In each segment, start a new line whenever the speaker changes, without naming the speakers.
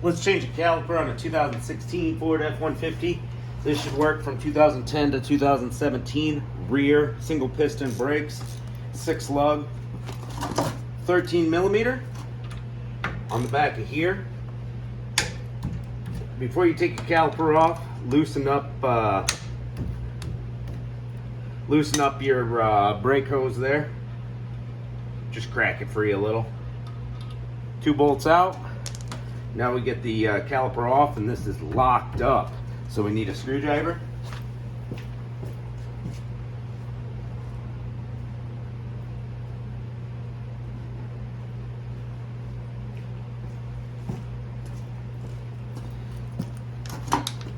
Let's change a caliper on a 2016 Ford F150. This should work from 2010 to 2017. Rear single piston brakes, 6 lug, 13 millimeter on the back of here. Before you take your caliper off, loosen up your brake hose there. Just crack it free a little. 2 bolts out. Now we get the caliper off, and this is locked up, so we need a screwdriver.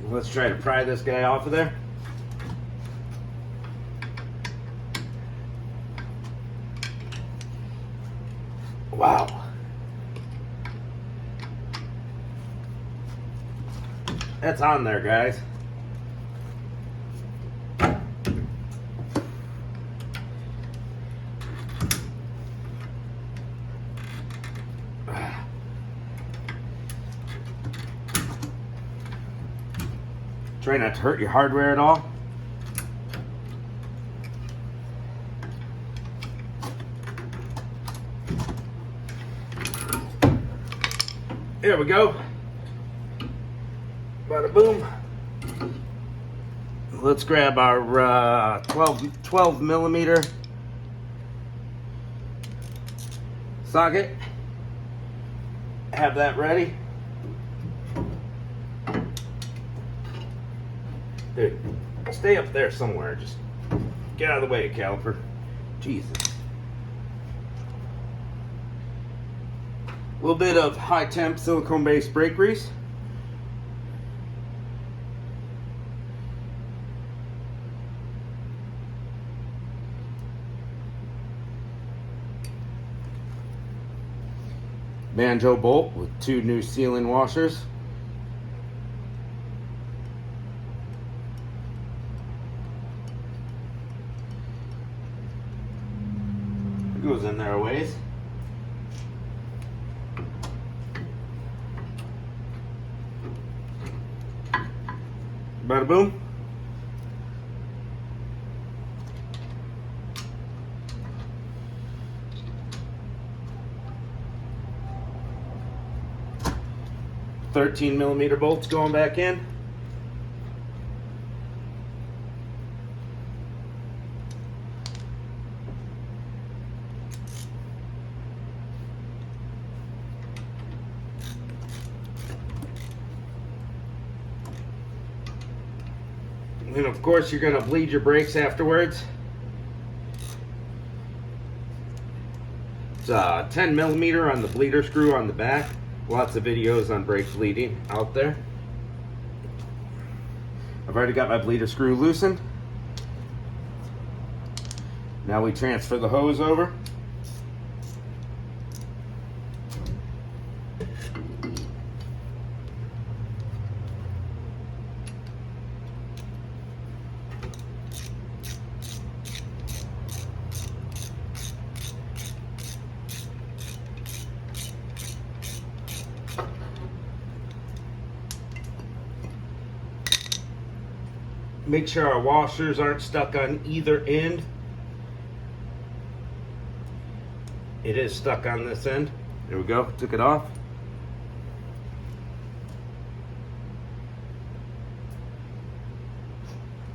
Let's try to pry this guy off of there. Wow. That's on there, guys. Try not to hurt your hardware at all. There we go. Bada boom. Let's grab our 12 millimeter socket. Have that ready. Dude, stay up there somewhere. Just get out of the way, caliper. Jesus. A little bit of high temp silicone based brake grease. Banjo bolt with 2 new sealing washers. It goes in there a ways. Bada boom. $13 millimeter bolts going back in. And of course, you're going to bleed your brakes afterwards. It's 10 millimeter on the bleeder screw on the back. Lots of videos on brake bleeding out there. I've already got my bleeder screw loosened. Now we transfer the hose over. Make sure our washers aren't stuck on either end. It is stuck on this end. There we go, took it off.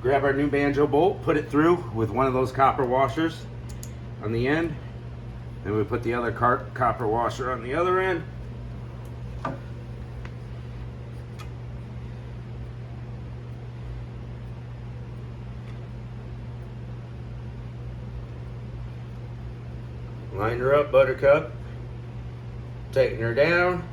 Grab our new banjo bolt, put it through with one of those copper washers on the end. Then we put the other copper washer on the other end. Line her up, Buttercup. Tighten her down.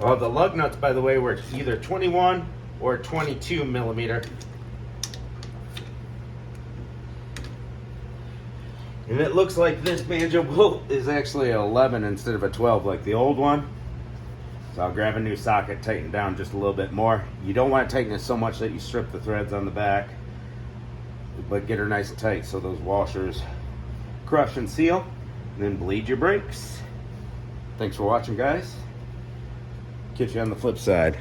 Well, the lug nuts, by the way, were either 21 or 22 millimeter. And it looks like this banjo bolt is actually an 11 instead of a 12 like the old one. So I'll grab a new socket, tighten down just a little bit more. You don't want to tighten it so much that you strip the threads on the back, but get her nice and tight so those washers crush and seal, and then bleed your brakes. Thanks for watching, guys. Catch you on the flip side.